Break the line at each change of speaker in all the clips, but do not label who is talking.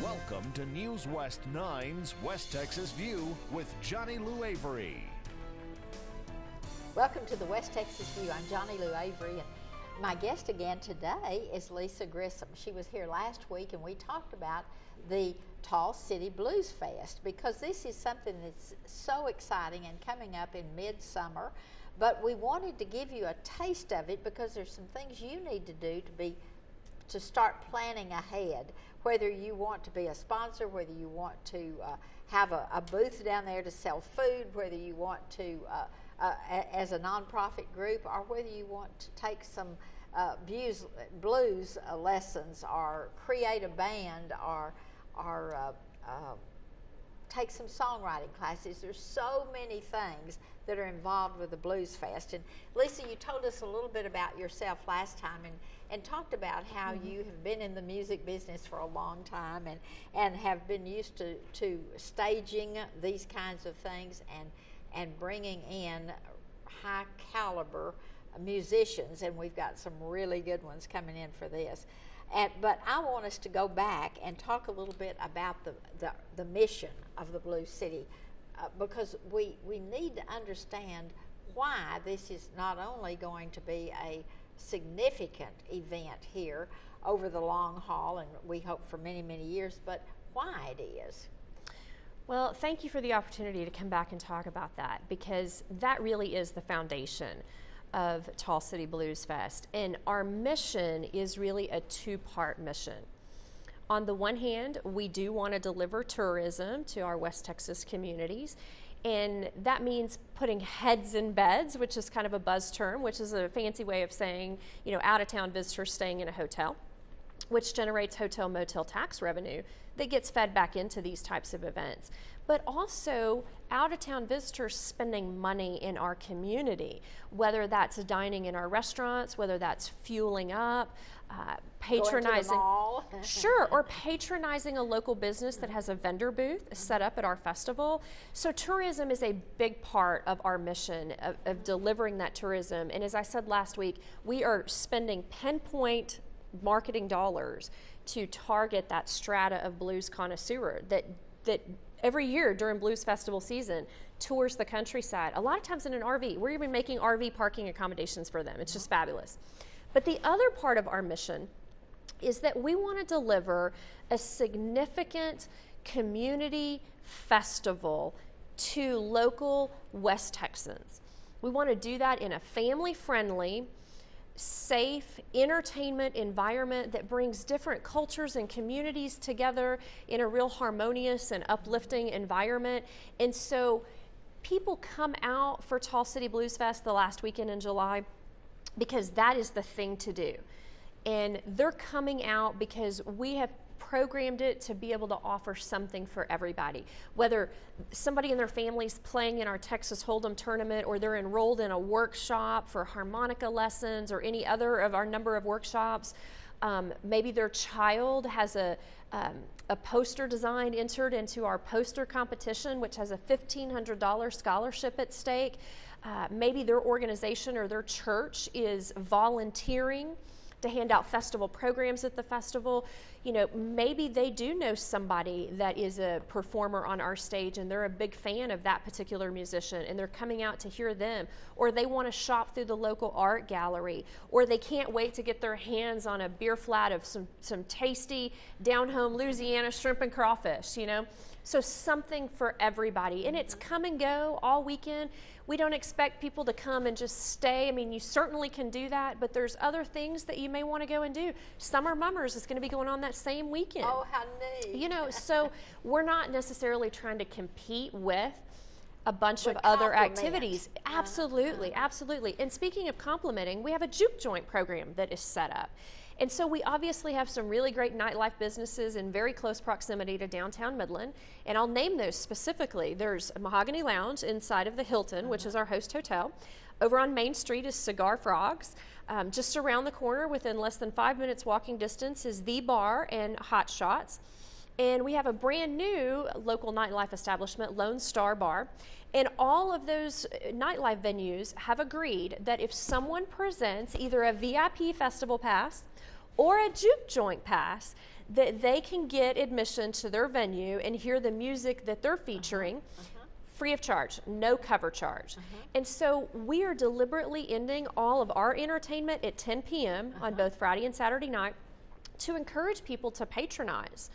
Welcome to News West 9's West Texas View with Johnny Lou Avery.
Welcome to the West Texas View. I'm Johnny Lou Avery, and my guest again today is Lisa Grissom. She was here last week, and we talked about the Tall City Blues Fest, because this is something that's so exciting and coming up in midsummer. But we wanted to give you a taste of it because there's some things you need to do to start planning ahead. Whether you want to be a sponsor, whether you want to have a booth down there to sell food, whether you want to, as a nonprofit group, or whether you want to take some blues lessons, or create a band, or take some songwriting classes. There's so many things that are involved with the Blues Fest. And Lisa, you told us a little bit about yourself last time, and talked about how you have been in the music business for a long time, and have been used to staging these kinds of things and bringing in high caliber musicians, and we've got some really good ones coming in for this. But I want us to go back and talk a little bit about the mission of the Blues City, because we need to understand why this is not only going to be a significant event here over the long haul, and we hope for many, many years, but why it is.
Well, thank you for the opportunity to come back and talk about that, because that really is the foundation of Tall City Blues Fest. And our mission is really a two-part mission. On the one hand, we do want to deliver tourism to our West Texas communities, and that means putting heads in beds, which is kind of a buzz term, which is a fancy way of saying, out-of-town visitors staying in a hotel, which generates hotel motel tax revenue that gets fed back into these types of events. But also out-of-town visitors spending money in our community, whether that's dining in our restaurants, whether that's fueling up, patronizing, sure, or patronizing a local business that has a vendor booth set up at our festival. So tourism is a big part of our mission of delivering that tourism. And as I said last week, we are spending pinpoint marketing dollars to target that strata of blues connoisseur that every year during Blues Festival season tours the countryside, a lot of times in an RV. We're even making RV parking accommodations for them. It's just fabulous. But the other part of our mission is that we want to deliver a significant community festival to local West Texans. We want to do that in a family-friendly, safe entertainment environment that brings different cultures and communities together in a real harmonious and uplifting environment. And so people come out for Tall City Blues Fest the last weekend in July because that is the thing to do. And they're coming out because we have programmed it to be able to offer something for everybody. Whether somebody in their family's playing in our Texas Hold'em tournament, or they're enrolled in a workshop for harmonica lessons, or any other of our number of workshops. Maybe their child has a poster design entered into our poster competition, which has a $1,500 scholarship at stake. Maybe their organization or their church is volunteering to hand out festival programs at the festival. Maybe they do know somebody that is a performer on our stage, and they're a big fan of that particular musician, and they're coming out to hear them. Or they want to shop through the local art gallery, or they can't wait to get their hands on a beer flat of some tasty down-home Louisiana shrimp and crawfish, So something for everybody. And it's come and go all weekend. We don't expect people to come and just stay. I mean, you certainly can do that, but there's other things that you may want to go and do. Summer Mummers is going to be going on that same weekend.
Oh, how neat.
So we're not necessarily trying to compete with a bunch of other activities. Absolutely, absolutely. And speaking of complimenting, we have a juke joint program that is set up. And so we obviously have some really great nightlife businesses in very close proximity to downtown Midland, and I'll name those specifically. There's a Mahogany Lounge inside of the Hilton, which is our host hotel. Over on Main Street is Cigar Frogs. Just around the corner, within less than 5 minutes walking distance, is The Bar and Hot Shots. And we have a brand new local nightlife establishment, Lone Star Bar. And all of those nightlife venues have agreed that if someone presents either a VIP festival pass or a juke joint pass, that they can get admission to their venue and hear the music that they're featuring free of charge, no cover charge. And so we are deliberately ending all of our entertainment at 10 p.m. on both Friday and Saturday night to encourage people to patronize.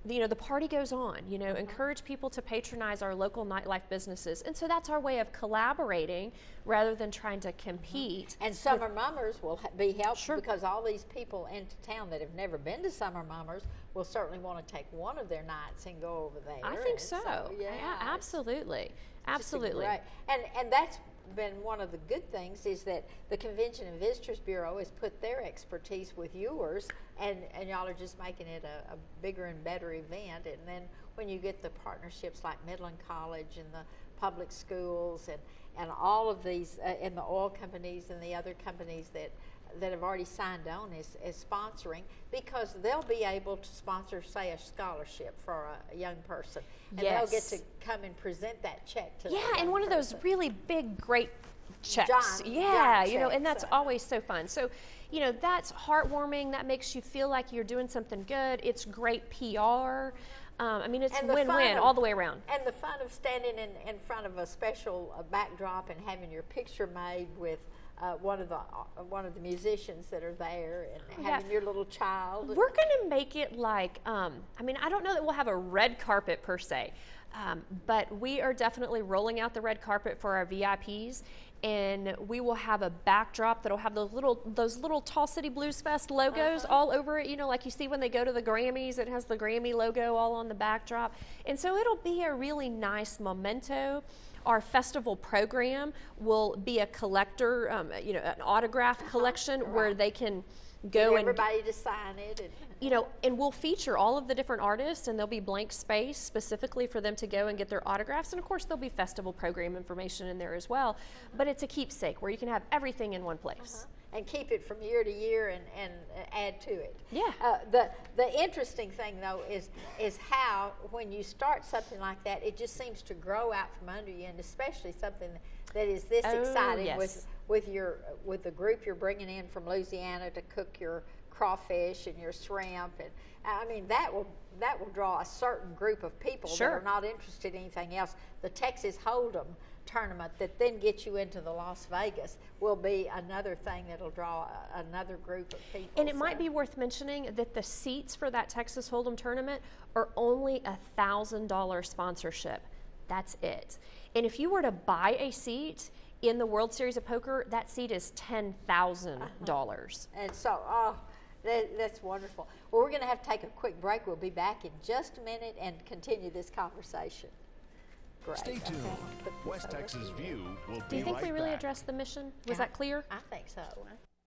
You know, the party goes on, you know, encourage people to patronize our local nightlife businesses. And so that's our way of collaborating rather than trying to compete.
And Summer Mummers will be helpful because all these people into town that have never been to Summer Mummers will certainly want to take one of their nights and go over there.
I think so. Yeah, absolutely. Absolutely.
Right. And that's been one of the good things is that the Convention and Visitors Bureau has put their expertise with yours, and y'all are just making it a bigger and better event. And then when you get the partnerships like Midland College and the public schools and all of these and the oil companies and the other companies that have already signed on as sponsoring, because they'll be able to sponsor, say, a scholarship for a young person, and they'll get to come and present that check to
and one of those really big, great checks.
Giant
you know, and that's always so fun. So, you know, that's heartwarming. That makes you feel like you're doing something good. It's great PR. I mean, it's win-win all the way around.
And the fun of standing in front of a special backdrop and having your picture made with one of the musicians that are there, and having your little child.
We're going to make it like, I mean, I don't know that we'll have a red carpet per se, but we are definitely rolling out the red carpet for our VIPs, and we will have a backdrop that'll have those little Tall City Blues Fest logos all over it, you know, like you see when they go to the Grammys, it has the Grammy logo all on the backdrop. And so it'll be a really nice memento. Our festival program will be a collector, you know, an autograph collection where they can go
and everybody to sign it. And,
you know, and we'll feature all of the different artists, and there'll be blank space specifically for them to go and get their autographs. And of course, there'll be festival program information in there as well. But it's a keepsake where you can have everything in one place.
And keep it from year to year and add to it.
Yeah.
The interesting thing though is how when you start something like that, it just seems to grow out from under you, and especially something that is this exciting with the group you're bringing in from Louisiana to cook your crawfish and your shrimp, and I mean that will draw a certain group of people that are not interested in anything else. The Texas Hold'em tournament that then gets you into the Las Vegas will be another thing that'll draw another group of people.
And it might be worth mentioning that the seats for that Texas Hold'em tournament are only $1,000 sponsorship. That's it. And if you were to buy a seat in the World Series of Poker, that seat is $10,000.
And so, that's wonderful. Well, we're going to have to take a quick break. We'll be back in just a minute and continue this conversation. Great.
Stay tuned. West Texas View will be right back.
Do you think we really addressed the mission? Was that clear?
I think so.